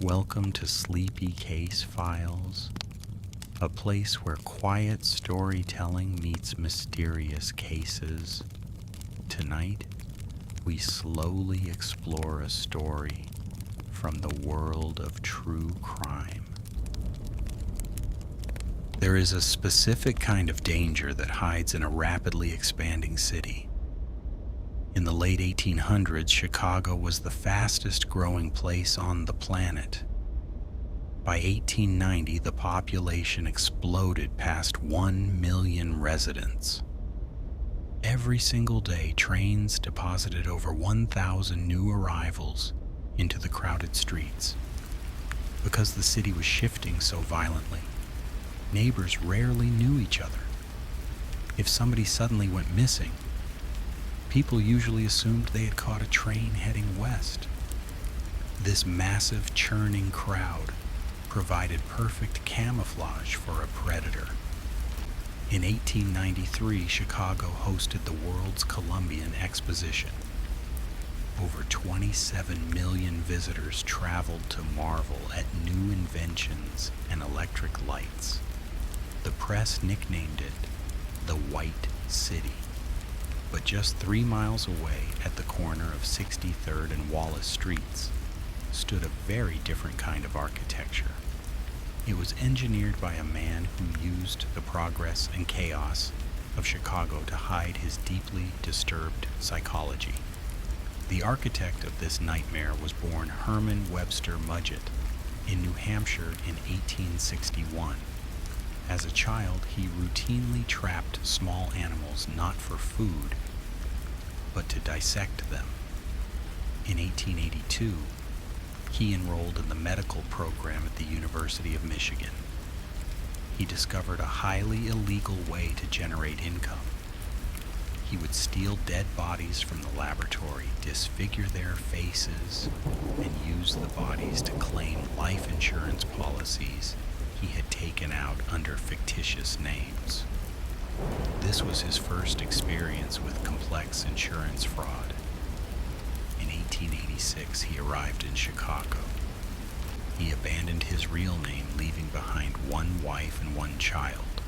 Welcome to Sleepy Case Files, a place where quiet storytelling meets mysterious cases. Tonight, we slowly explore a story from the world of true crime. There is a specific kind of danger that hides in a rapidly expanding city. In the late 1800s, Chicago was the fastest growing place on the planet. By 1890, the population exploded past 1 million residents. Every single day, trains deposited over 1,000 new arrivals into the crowded streets. Because the city was shifting so violently, neighbors rarely knew each other. If somebody suddenly went missing, people usually assumed they had caught a train heading west. This massive, churning crowd provided perfect camouflage for a predator. In 1893, Chicago hosted the World's Columbian Exposition. Over 27 million visitors traveled to marvel at new inventions and electric lights. The press nicknamed it the White City. But just 3 miles away, at the corner of 63rd and Wallace Streets, stood a very different kind of architecture. It was engineered by a man who used the progress and chaos of Chicago to hide his deeply disturbed psychology. The architect of this nightmare was born Herman Webster Mudgett in New Hampshire in 1861. As a child, he routinely trapped small animals not for food, but to dissect them. In 1882, he enrolled in the medical program at the University of Michigan. He discovered a highly illegal way to generate income. He would steal dead bodies from the laboratory, disfigure their faces, and use the bodies to claim life insurance policies he had taken out under fictitious names. This was his first experience with complex insurance fraud. In 1886, he arrived in Chicago. He abandoned his real name, leaving behind one wife and one child,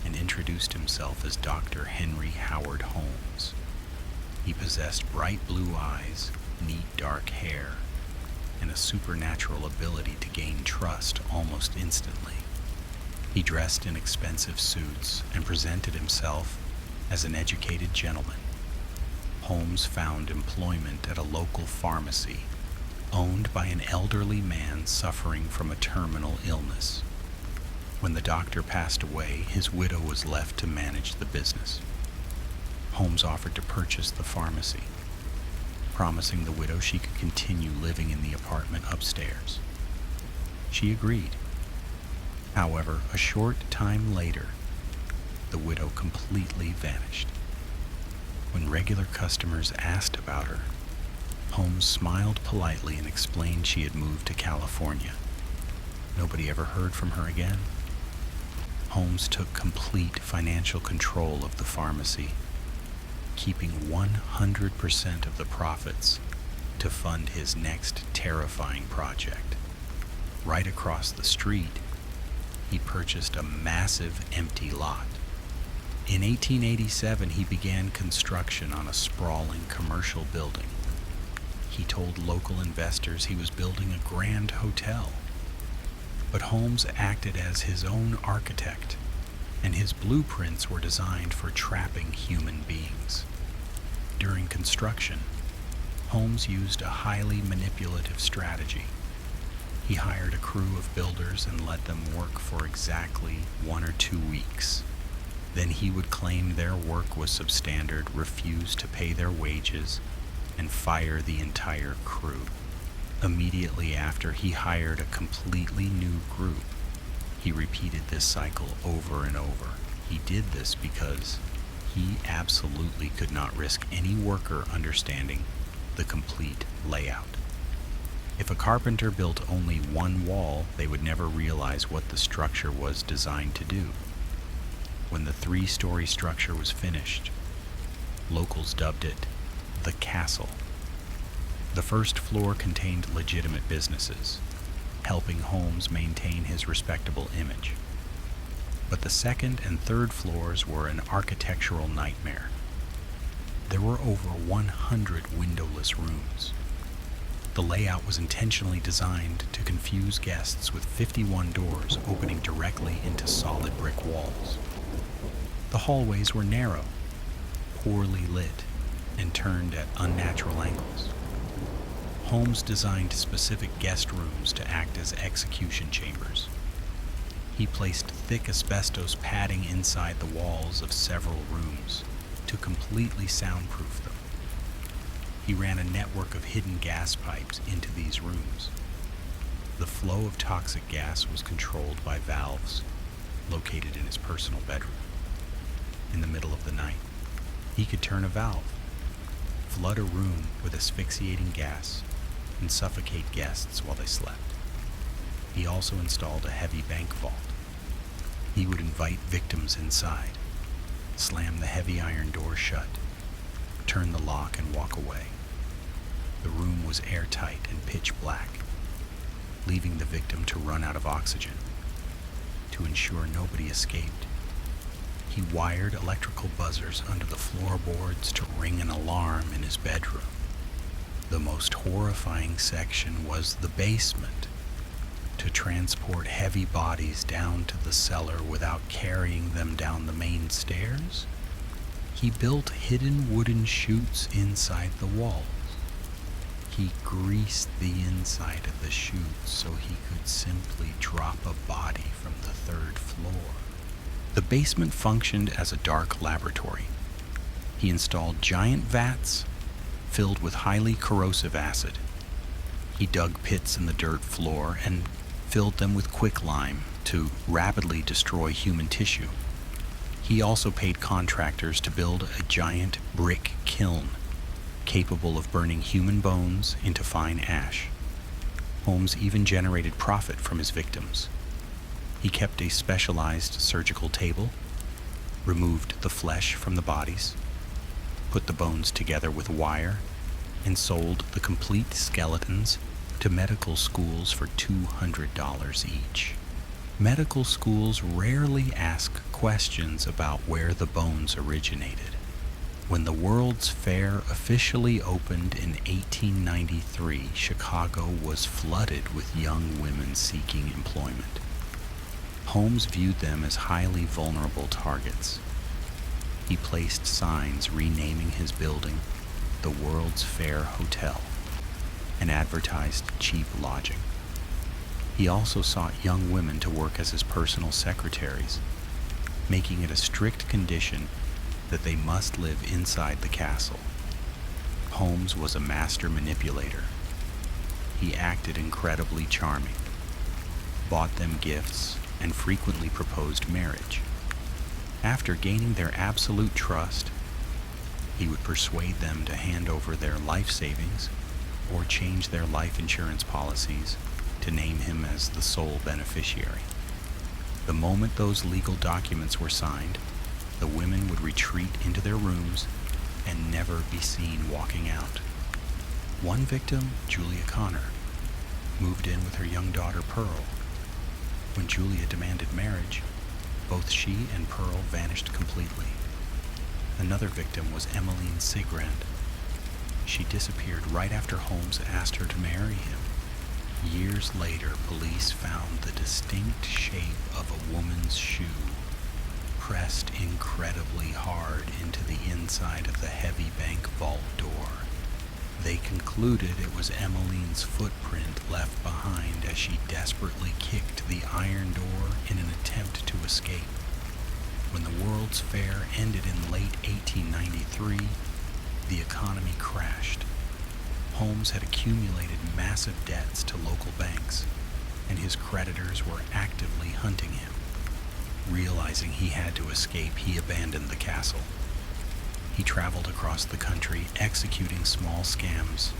and introduced himself as Dr. Henry Howard Holmes. He possessed bright blue eyes, neat dark hair, and a supernatural ability to gain trust almost instantly. He dressed in expensive suits and presented himself as an educated gentleman. Holmes found employment at a local pharmacy owned by an elderly man suffering from a terminal illness. When the doctor passed away, his widow was left to manage the business. Holmes offered to purchase the pharmacy, promising the widow she could continue living in the apartment upstairs. She agreed. However, a short time later, the widow completely vanished. When regular customers asked about her, Holmes smiled politely and explained she had moved to California. Nobody ever heard from her again. Holmes took complete financial control of the pharmacy, keeping 100% of the profits to fund his next terrifying project. Right across the street, he purchased a massive empty lot. In 1887, he began construction on a sprawling commercial building. He told local investors he was building a grand hotel. But Holmes acted as his own architect, and his blueprints were designed for trapping human beings. During construction, Holmes used a highly manipulative strategy. He hired a crew of builders and let them work for exactly 1 or 2 weeks. Then he would claim their work was substandard, refuse to pay their wages, and fire the entire crew. Immediately after, he hired a completely new group. He repeated this cycle over and over. He did this because he absolutely could not risk any worker understanding the complete layout. If a carpenter built only one wall, they would never realize what the structure was designed to do. When the 3-story structure was finished, locals dubbed it the castle. The first floor contained legitimate businesses. helping Holmes maintain his respectable image. But the second and third floors were an architectural nightmare. There were over 100 windowless rooms. The layout was intentionally designed to confuse guests with 51 doors opening directly into solid brick walls. The hallways were narrow, poorly lit, and turned at unnatural angles. Holmes designed specific guest rooms to act as execution chambers. He placed thick asbestos padding inside the walls of several rooms to completely soundproof them. He ran a network of hidden gas pipes into these rooms. The flow of toxic gas was controlled by valves located in his personal bedroom. In the middle of the night, he could turn a valve, flood a room with asphyxiating gas, and suffocate guests while they slept. He also installed a heavy bank vault. He would invite victims inside, slam the heavy iron door shut, turn the lock, and walk away. The room was airtight and pitch black, leaving the victim to run out of oxygen. To ensure nobody escaped, he wired electrical buzzers under the floorboards to ring an alarm in his bedroom. The most horrifying section was the basement. To transport heavy bodies down to the cellar without carrying them down the main stairs, he built hidden wooden chutes inside the walls. He greased the inside of the chutes so he could simply drop a body from the third floor. The basement functioned as a dark laboratory. He installed giant vats filled with highly corrosive acid. He dug pits in the dirt floor and filled them with quicklime to rapidly destroy human tissue. He also paid contractors to build a giant brick kiln capable of burning human bones into fine ash. Holmes even generated profit from his victims. He kept a specialized surgical table, removed the flesh from the bodies, put the bones together with wire, and sold the complete skeletons to medical schools for $200 each. Medical schools rarely ask questions about where the bones originated. When the World's Fair officially opened in 1893, Chicago was flooded with young women seeking employment. Holmes viewed them as highly vulnerable targets. He placed signs renaming his building the World's Fair Hotel and advertised cheap lodging. He also sought young women to work as his personal secretaries, making it a strict condition that they must live inside the castle. Holmes was a master manipulator. He acted incredibly charming, bought them gifts, and frequently proposed marriage. After gaining their absolute trust, he would persuade them to hand over their life savings or change their life insurance policies to name him as the sole beneficiary. The moment those legal documents were signed, the women would retreat into their rooms and never be seen walking out. One victim, Julia Connor, moved in with her young daughter Pearl. When Julia demanded marriage, both she and Pearl vanished completely. Another victim was Emmeline Sigrand. She disappeared right after Holmes asked her to marry him. Years later, police found the distinct shape of a woman's shoe pressed incredibly hard into the inside of the heavy bank vault door. They concluded it was Emmeline's footprint left behind as she desperately kicked the iron door in an attempt to escape. When the World's Fair ended in late 1893, the economy crashed. Holmes had accumulated massive debts to local banks, and his creditors were actively hunting him. Realizing he had to escape, he abandoned the castle. He traveled across the country executing small scams,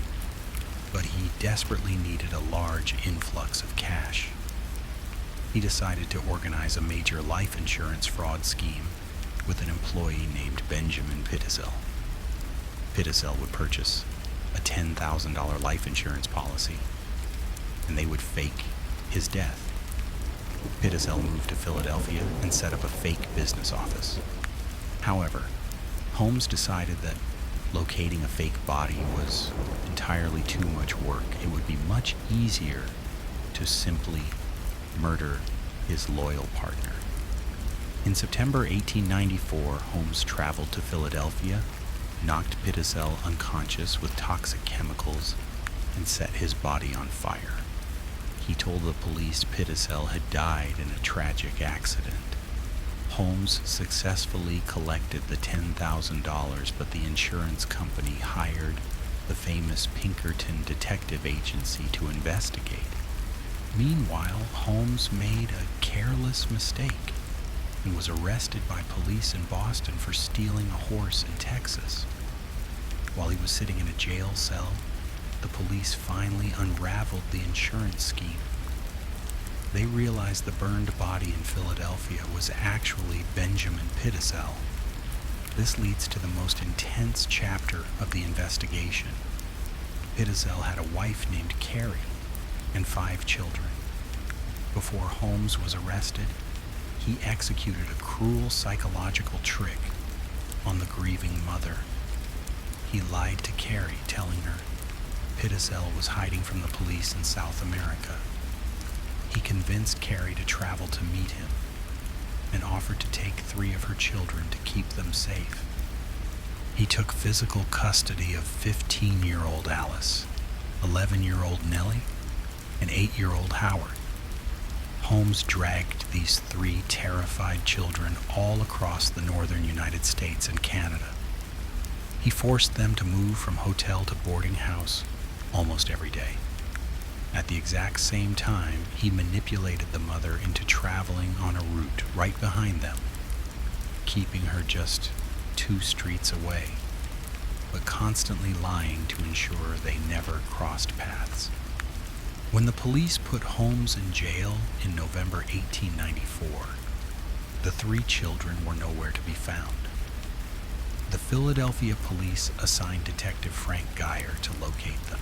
but he desperately needed a large influx of cash. He decided to organize a major life insurance fraud scheme with an employee named Benjamin Pittizel. Pittizel would purchase a $10,000 life insurance policy, and they would fake his death. Pitticell moved to Philadelphia and set up a fake business office. However, Holmes decided that locating a fake body was entirely too much work. It would be much easier to simply murder his loyal partner. In September 1894, Holmes traveled to Philadelphia, knocked Pitticell unconscious with toxic chemicals, and set his body on fire. He told the police Pitticell had died in a tragic accident. Holmes successfully collected the $10,000, but the insurance company hired the famous Pinkerton Detective Agency to investigate. Meanwhile, Holmes made a careless mistake and was arrested by police in Boston for stealing a horse in Texas. While he was sitting in a jail cell, the police finally unraveled the insurance scheme. They realized the burned body in Philadelphia was actually Benjamin Pitticell. This leads to the most intense chapter of the investigation. Pitticell had a wife named Carrie and 5 children. Before Holmes was arrested, he executed a cruel psychological trick on the grieving mother. He lied to Carrie, telling her Pitticell was hiding from the police in South America. He convinced Carrie to travel to meet him and offered to take 3 of her children to keep them safe. He took physical custody of 15-year-old Alice, 11-year-old Nellie, and 8-year-old Howard. Holmes dragged these 3 terrified children all across the northern United States and Canada. He forced them to move from hotel to boarding house almost every day. At the exact same time, he manipulated the mother into traveling on a route right behind them, keeping her just 2 streets away, but constantly lying to ensure they never crossed paths. When the police put Holmes in jail in November 1894, the 3 children were nowhere to be found. The Philadelphia police assigned Detective Frank Geyer to locate them.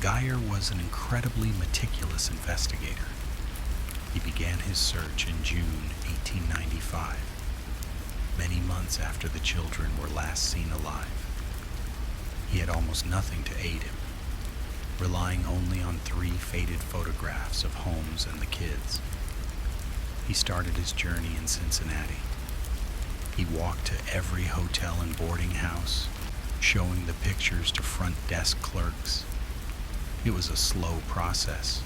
Geyer was an incredibly meticulous investigator. He began his search in June 1895, many months after the children were last seen alive. He had almost nothing to aid him, relying only on 3 faded photographs of Holmes and the kids. He started his journey in Cincinnati. He walked to every hotel and boarding house, showing the pictures to front desk clerks. It was a slow process.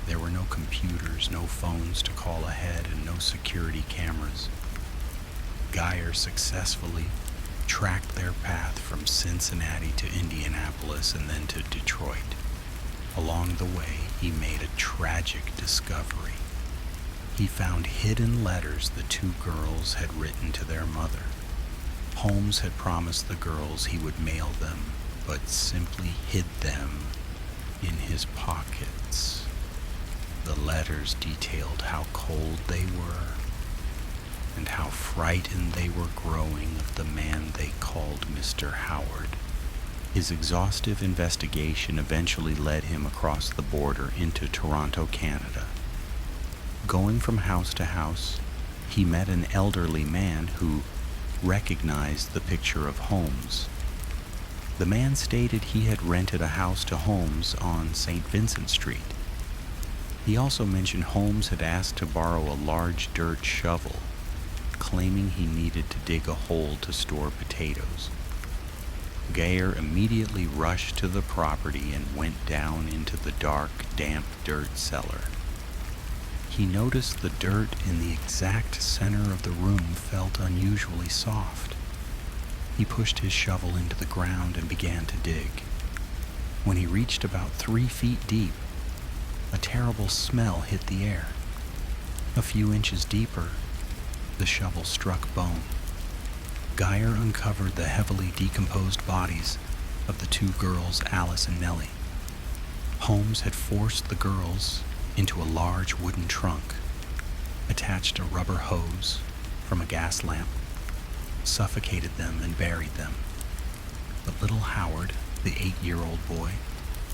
There were no computers, no phones to call ahead, and no security cameras. Geyer successfully tracked their path from Cincinnati to Indianapolis and then to Detroit. Along the way, he made a tragic discovery. He found hidden letters the 2 girls had written to their mother. Holmes had promised the girls he would mail them, but simply hid them in his pockets. The letters detailed how cold they were and how frightened they were growing of the man they called Mr. Howard. His exhaustive investigation eventually led him across the border into Toronto, Canada. Going from house to house, he met an elderly man who recognized the picture of Holmes. The man stated he had rented a house to Holmes on St. Vincent Street. He also mentioned Holmes had asked to borrow a large dirt shovel, claiming he needed to dig a hole to store potatoes. Geyer immediately rushed to the property and went down into the dark, damp dirt cellar. He noticed the dirt in the exact center of the room felt unusually soft. He pushed his shovel into the ground and began to dig. When he reached about 3 feet deep, a terrible smell hit the air. A few inches deeper, the shovel struck bone. Geyer uncovered the heavily decomposed bodies of the 2 girls, Alice and Nellie. Holmes had forced the girls into a large wooden trunk, attached a rubber hose from a gas lamp, suffocated them and buried them. But little Howard, the 8-year-old boy,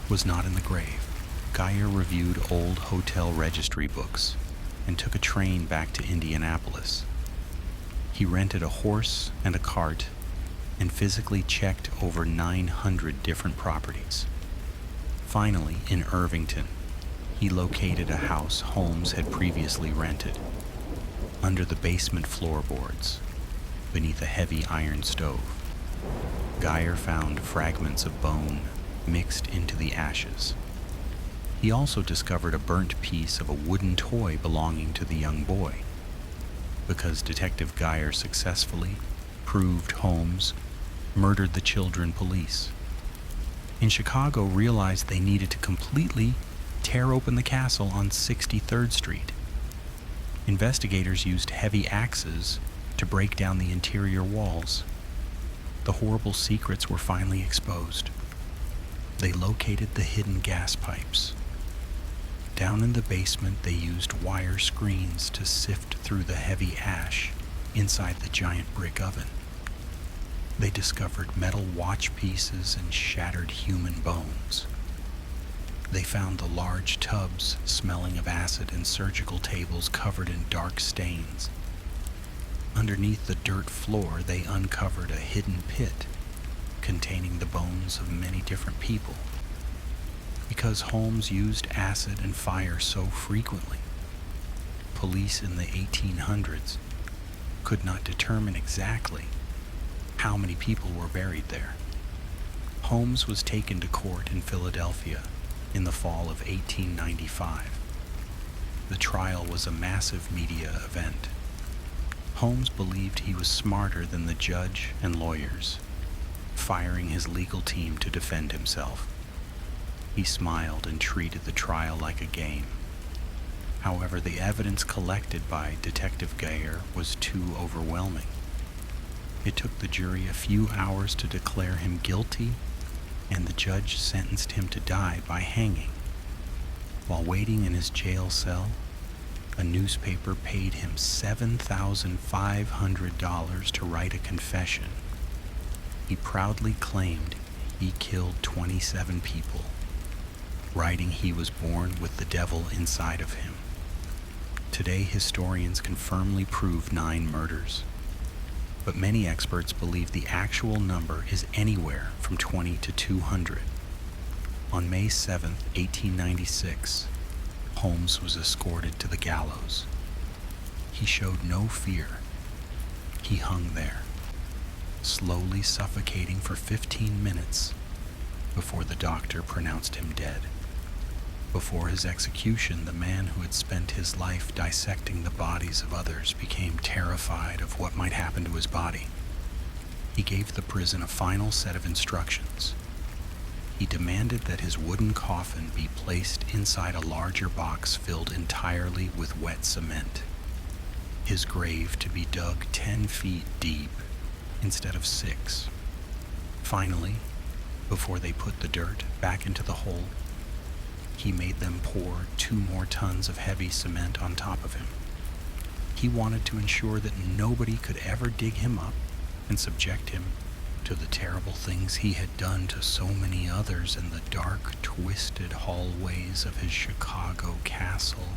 was not in the grave. Geyer reviewed old hotel registry books and took a train back to Indianapolis. He rented a horse and a cart and physically checked over 900 different properties. Finally, in Irvington, he located a house Holmes had previously rented. Under the basement floorboards, beneath a heavy iron stove, Geyer found fragments of bone mixed into the ashes. He also discovered a burnt piece of a wooden toy belonging to the young boy. Because Detective Geyer successfully proved Holmes murdered the children, police in Chicago realized they needed to completely tear open the castle on 63rd Street. Investigators used heavy axes to break down the interior walls. The horrible secrets were finally exposed. They located the hidden gas pipes. Down in the basement, they used wire screens to sift through the heavy ash inside the giant brick oven. They discovered metal watch pieces and shattered human bones. They found the large tubs smelling of acid and surgical tables covered in dark stains. Underneath the dirt floor, they uncovered a hidden pit containing the bones of many different people. Because Holmes used acid and fire so frequently, police in the 1800s could not determine exactly how many people were buried there. Holmes was taken to court in Philadelphia in the fall of 1895. The trial was a massive media event. Holmes believed he was smarter than the judge and lawyers, firing his legal team to defend himself. He smiled and treated the trial like a game. However, the evidence collected by Detective Geyer was too overwhelming. It took the jury a few hours to declare him guilty, and the judge sentenced him to die by hanging. While waiting in his jail cell, a newspaper paid him $7,500 to write a confession. He proudly claimed he killed 27 people, writing he was born with the devil inside of him. Today, historians can firmly prove 9 murders, but many experts believe the actual number is anywhere from 20 to 200. On May 7, 1896, Holmes was escorted to the gallows. He showed no fear. He hung there, slowly suffocating for 15 minutes before the doctor pronounced him dead. Before his execution, the man who had spent his life dissecting the bodies of others became terrified of what might happen to his body. He gave the prison a final set of instructions. He demanded that his wooden coffin be placed inside a larger box filled entirely with wet cement. His grave to be dug 10 feet deep instead of 6. Finally, before they put the dirt back into the hole, he made them pour 2 more tons of heavy cement on top of him. He wanted to ensure that nobody could ever dig him up and subject him to the terrible things he had done to so many others in the dark, twisted hallways of his Chicago castle